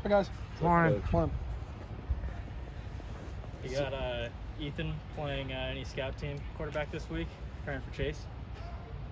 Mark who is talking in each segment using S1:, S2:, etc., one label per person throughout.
S1: Hi, guys.
S2: Morning.
S1: Morning.
S3: You got Ethan playing any scout team quarterback this week, preparing for Chase?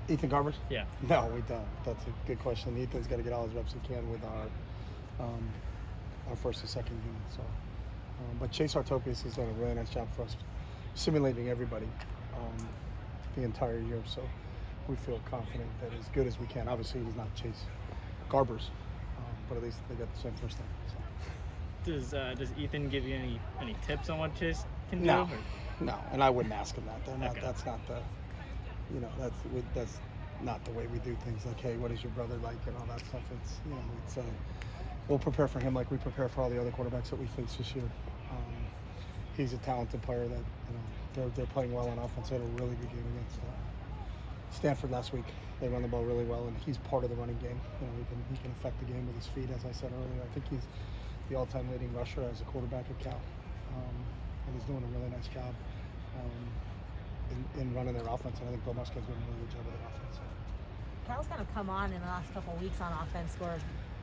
S1: Ethan Carson?
S3: Yeah.
S1: No, we don't. That's a good question. Ethan's got to get all his reps he can with our first and second unit. So, but Chase Artopius has done a really nice job for us, simulating everybody the entire year. So we feel confident that as good as we can. Obviously, he's not Chase Garbers, but at least they got the same first name. So.
S3: Does Ethan give you any tips on what Chase can do?
S1: No, no, and I wouldn't ask him that. They're not.
S3: Okay.
S1: That's not the. That's not the way we do things. Like, hey, what is your brother like, and all that stuff. It's we'll prepare for him like we prepare for all the other quarterbacks that we face this year. He's a talented player that they're playing well on offense. They had a really good game against Stanford last week. They run the ball really well, and he's part of the running game. He can affect the game with his feet, as I said earlier. I think he's the all-time leading rusher as a quarterback at Cal, and he's doing a really nice job in running their offense. And I think Bill Muskie's doing a really good job with their offense.
S4: Cal's kind of come on in the last couple of weeks on offense, scored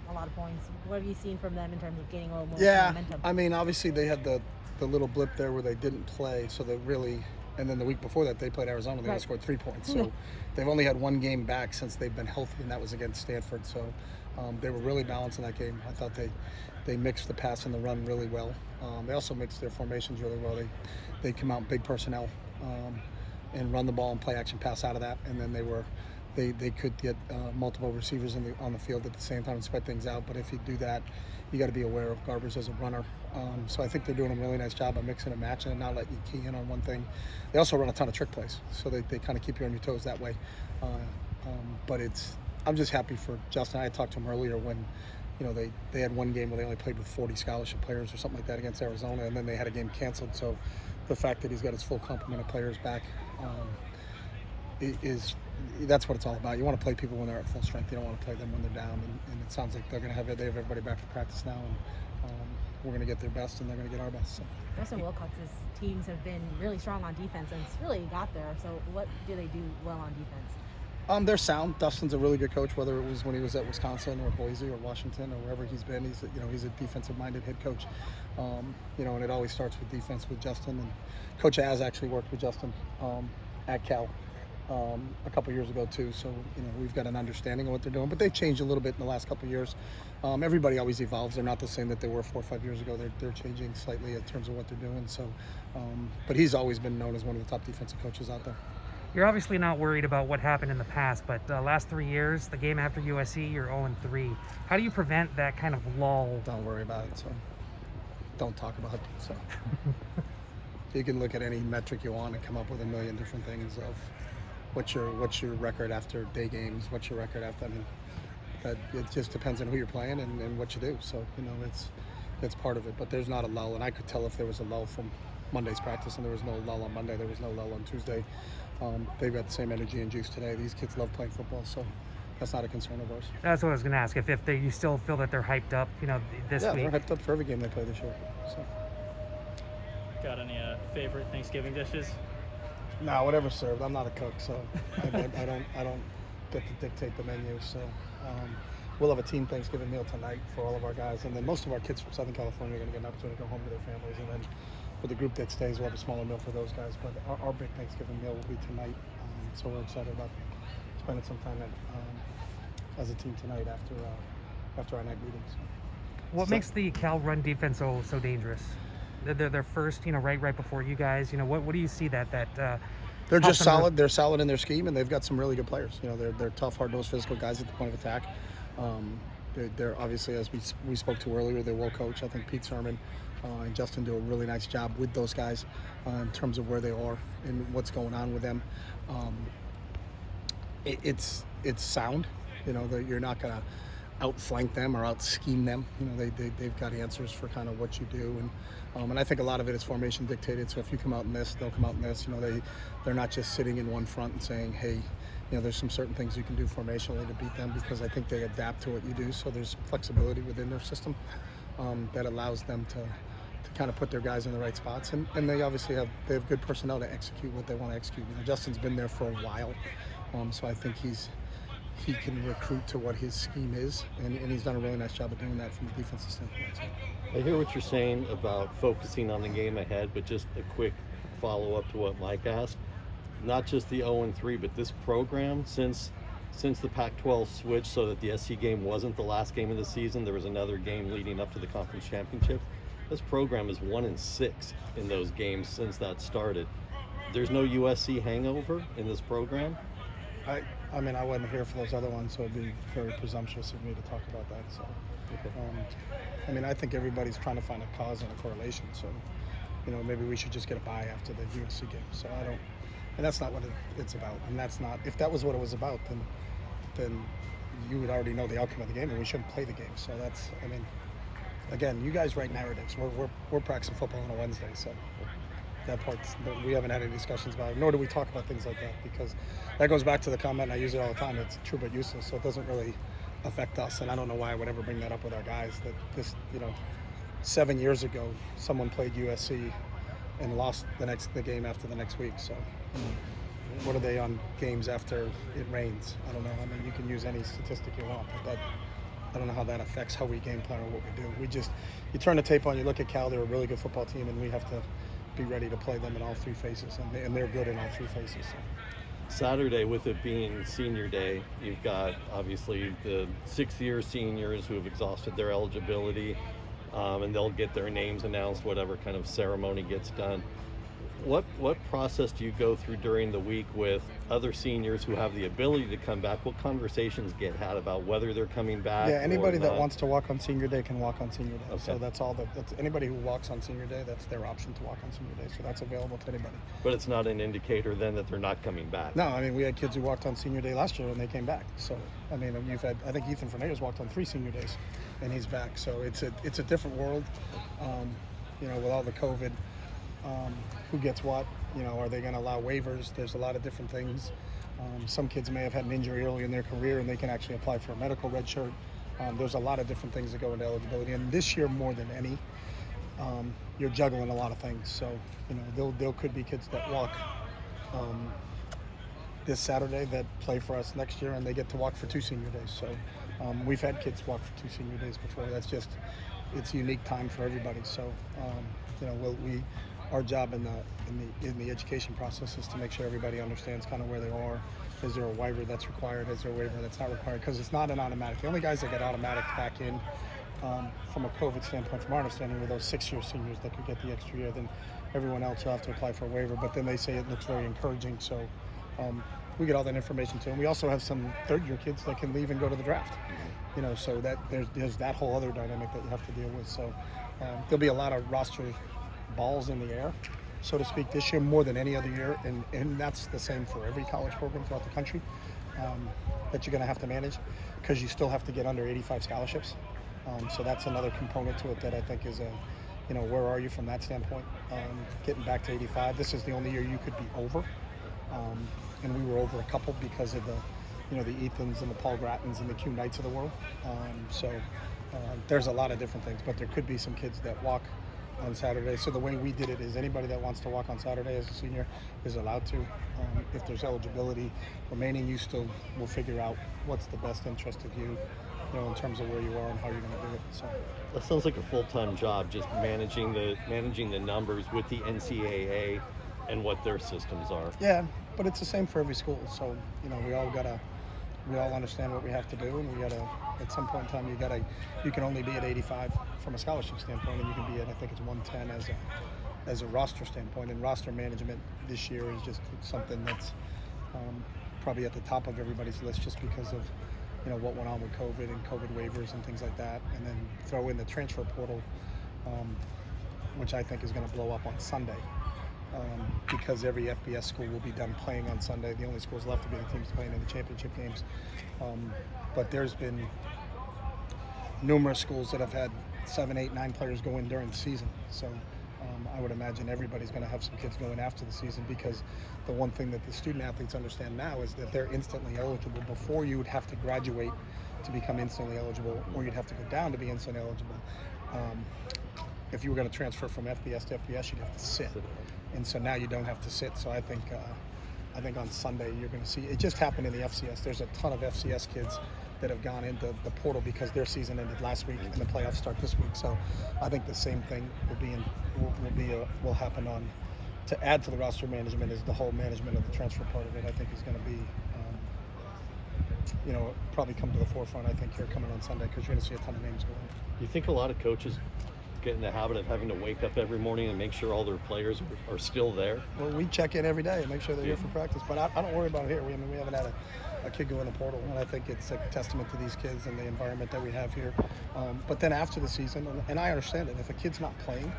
S4: a lot of points. What have you seen from them in terms of getting a little more momentum?
S1: I mean, obviously they had the little blip there where they didn't play, so they really. And then the week before that, they played Arizona. They only scored 3 points. So they've only had one game back since they've been healthy, and that was against Stanford. So they were really balanced in that game. I thought they mixed the pass and the run really well. They also mixed their formations really well. They come out big personnel and run the ball and play action pass out of that. And then they could get multiple receivers on the field at the same time and spread things out. But if you do that, you got to be aware of Garbers as a runner. So I think they're doing a really nice job of mixing and matching and not letting you key in on one thing. They also run a ton of trick plays, so they kind of keep you on your toes that way. But I'm just happy for Justin. I had talked to him earlier when they had one game where they only played with 40 scholarship players or something like that against Arizona, and then they had a game canceled. So the fact that he's got his full complement of players back that's what it's all about. You want to play people when they're at full strength. You don't want to play them when they're down. And it sounds like they have everybody back to practice now, and we're going to get their best, and they're going to get our best. So.
S4: Justin Wilcox's teams have been really strong on defense, and it's really got there. So what do they do well on defense?
S1: They're sound. Dustin's a really good coach, whether it was when he was at Wisconsin or Boise or Washington or wherever he's been. He's a defensive-minded head coach. And it always starts with defense with Justin. And Coach Az actually worked with Justin at Cal a couple years ago too. So we've got an understanding of what they're doing. But they've changed a little bit in the last couple of years. Everybody always evolves. They're not the same that they were 4 or 5 years ago. They're changing slightly in terms of what they're doing. So, but he's always been known as one of the top defensive coaches out there.
S2: You're obviously not worried about what happened in the past, but last 3 years, the game after USC, you're 0-3. How do you prevent that kind of lull?
S1: Don't worry about it. So don't talk about it. So you can look at any metric you want and come up with a million different things of what's your record after day games, what's your record after. I mean, that it just depends on who you're playing and what you do. So it's part of it. But there's not a lull, and I could tell if there was a lull from Monday's practice, and there was no lull on Monday. There was no lull on Tuesday. They've got the same energy and juice today. These kids love playing football, so that's not a concern of ours.
S2: That's what I was going to ask. If you still feel that they're hyped up, this week.
S1: Yeah, they're hyped up for every game they play this year. So.
S3: Got any favorite Thanksgiving dishes?
S1: No, whatever's served. I'm not a cook, so I don't get to dictate the menu. So we'll have a team Thanksgiving meal tonight for all of our guys, and then most of our kids from Southern California are going to get an opportunity to go home to their families, and then for the group that stays, we'll have a smaller meal for those guys. But our big Thanksgiving meal will be tonight, so we're excited about spending some time as a team tonight after our night meetings.
S2: What makes the Cal run defense so dangerous? They're first, right before you guys. What do you see that
S1: they're just solid. They're solid in their scheme, and they've got some really good players. They're tough, hard-nosed, physical guys at the point of attack. They're obviously, as we spoke to earlier, they're well coached. I think Pete Sermon and Justin do a really nice job with those guys in terms of where they are and what's going on with them. It's sound. You're not going to outflank them or out-scheme them. They've got answers for kind of what you do, and I think a lot of it is formation dictated. So if you come out in this, they'll come out in this. They're not just sitting in one front and saying, hey, there's some certain things you can do formationally to beat them, because I think they adapt to what you do. So there's flexibility within their system that allows them to kind of put their guys in the right spots, and they obviously have good personnel to execute what they want to execute. Justin's been there for a while, so I think he's he can recruit to what his scheme is, and he's done a really nice job of doing that from a defensive standpoint. So.
S5: I hear what you're saying about focusing on the game ahead, but just a quick follow-up to what Mike asked. Not just the 0-3, but this program, since the Pac-12 switched so that the SC game wasn't the last game of the season, there was another game leading up to the conference championship. This program is 1-6 in those games since that started. There's no USC hangover in this program.
S1: I mean, I wasn't here for those other ones, so it'd be very presumptuous of me to talk about that. So, I mean, I think everybody's trying to find a cause and a correlation. So, maybe we should just get a bye after the USC game. So and that's not what it's about. And that's not, if that was what it was about, then you would already know the outcome of the game, and we shouldn't play the game. So that's, I mean, again, you guys write narratives. We're practicing football on a Wednesday, so. That part's, we haven't had any discussions about it, nor do we talk about things like that, because that goes back to the comment, and I use it all the time, it's true but useless, so it doesn't really affect us, and I don't know why I would ever bring that up with our guys, that this, 7 years ago, someone played USC and lost the game after the next week, so what are they on games after it rains? I don't know. I mean, you can use any statistic you want, but I don't know how that affects how we game plan or what we do. You turn the tape on, you look at Cal, they're a really good football team, and we have to be ready to play them in all three phases, and they're good in all three phases. So.
S5: Saturday, with it being senior day, you've got obviously the 6th-year seniors who have exhausted their eligibility, and they'll get their names announced, whatever kind of ceremony gets done. What process do you go through during the week with other seniors who have the ability to come back? What conversations get had about whether they're coming back?
S1: Yeah, anybody
S5: or
S1: that
S5: not?
S1: wants to walk on senior day can walk on senior day.
S5: Okay.
S1: So that's all. That's anybody who walks on senior day. That's their option to walk on senior day. So that's available to anybody.
S5: But it's not an indicator then that they're not coming back.
S1: No, I mean, we had kids who walked on senior day last year and they came back. So I mean, I think Ethan Fernandez walked on 3 senior days, and he's back. So it's a different world. With all the COVID, who gets what? Are they going to allow waivers? There's a lot of different things. Some kids may have had an injury early in their career and they can actually apply for a medical red shirt. There's a lot of different things that go into eligibility. And this year, more than any, you're juggling a lot of things. So, there could be kids that walk this Saturday that play for us next year and they get to walk for 2 senior days. So we've had kids walk for 2 senior days before. It's a unique time for everybody. So, our job in the education process is to make sure everybody understands kind of where they are. Is there a waiver that's required? Is there a waiver that's not required? Because it's not an automatic. The only guys that get automatic back in from a COVID standpoint, from our understanding, were those 6-year seniors that could get the extra year. Then everyone else will have to apply for a waiver. But then they say it looks very encouraging. So we get all that information too. And we also have some 3rd-year kids that can leave and go to the draft. So that there's that whole other dynamic that you have to deal with. So there'll be a lot of roster balls in the air, so to speak, this year more than any other year, and that's the same for every college program throughout the country that you're going to have to manage, because you still have to get under 85 scholarships. So that's another component to it that I think is where are you from that standpoint? Getting back to 85. This is the only year you could be over, and we were over a couple because of the Ethans and the Paul Grattons and the Q Knights of the world. There's a lot of different things, but there could be some kids that walk on Saturday. So the way we did it is anybody that wants to walk on Saturday as a senior is allowed to. If there's eligibility remaining, you still will figure out what's the best interest of you, in terms of where you are and how you're going to do it. So
S5: That sounds like a full-time job, just managing the numbers with the NCAA and what their systems are.
S1: Yeah, but it's the same for every school. So we all understand what we have to do, and we gotta, at some point in time, you can only be at 85 from a scholarship standpoint, and you can be at, I think it's 110 as a roster standpoint. And roster management this year is just something that's probably at the top of everybody's list, just because of what went on with COVID and COVID waivers and things like that. And then throw in the transfer portal, which I think is going to blow up on Sunday. Because every FBS school will be done playing on Sunday. The only schools left to be the teams playing in the championship games. But there's been numerous schools that have had 7, 8, 9 players go in during the season. So I would imagine everybody's going to have some kids going after the season, because the one thing that the student athletes understand now is that they're instantly eligible. Before, you would have to graduate to become instantly eligible, or you'd have to go down to be instantly eligible. If you were going to transfer from FBS to FBS, you'd have to sit. And so now you don't have to sit. So I think I think on Sunday you're going to see it. Just happened in the FCS. There's a ton of FCS kids that have gone into the portal because their season ended last week and the playoffs start this week. So I think the same thing will happen on to add to the roster management is the whole management of the transfer part of it. I think is going to be probably come to the forefront. I think here coming on Sunday because you're going to see a ton of names going.
S5: Do you think a lot of coaches get in the habit of having to wake up every morning and make sure all their players are still there?
S1: Well, we check in every day and make sure they're here for practice, but I don't worry about it here. We haven't had a kid go in the portal, and I think it's a testament to these kids and the environment that we have here. But then after the season, and I understand it, if a kid's not playing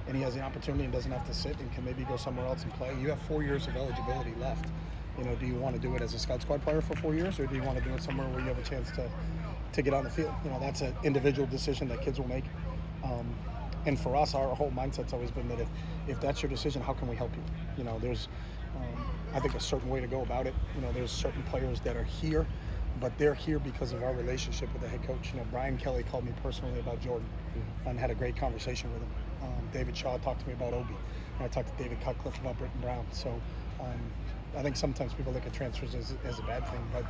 S1: and he has the opportunity and doesn't have to sit and can maybe go somewhere else and play, you have 4 years of eligibility left. Do you want to do it as a scout squad player for 4 years, or do you want to do it somewhere where you have a chance to get on the field? That's an individual decision that kids will make. And for us, our whole mindset's always been that if that's your decision, how can we help you? There's, I think, a certain way to go about it. There's certain players that are here, but they're here because of our relationship with the head coach. Brian Kelly called me personally about Jordan and had a great conversation with him. David Shaw talked to me about Obi. And I talked to David Cutcliffe about Britton Brown. So I think sometimes people look at transfers as a bad thing, but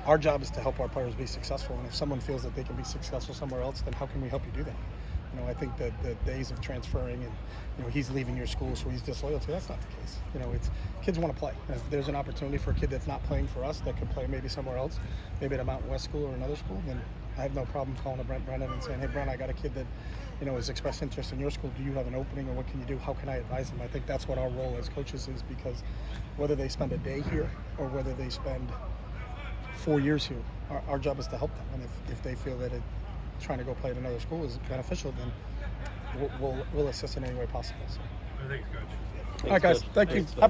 S1: our job is to help our players be successful. And if someone feels that they can be successful somewhere else, then how can we help you do that? I think that the days of transferring and he's leaving your school so he's disloyal to, that's not the case. It's kids want to play. And if there's an opportunity for a kid that's not playing for us that could play maybe somewhere else, maybe at a Mountain West school or another school, then I have no problem calling a Brent Brennan and saying, hey Brent, I got a kid that has expressed interest in your school. Do you have an opening, or what can you do? How can I advise them? I think that's what our role as coaches is, because whether they spend a day here or whether they spend 4 years here, our job is to help them. And if they feel that trying to go play at another school is beneficial, then we'll assist in any way possible. So.
S6: Thanks, Coach.
S1: All right, guys. Thank you.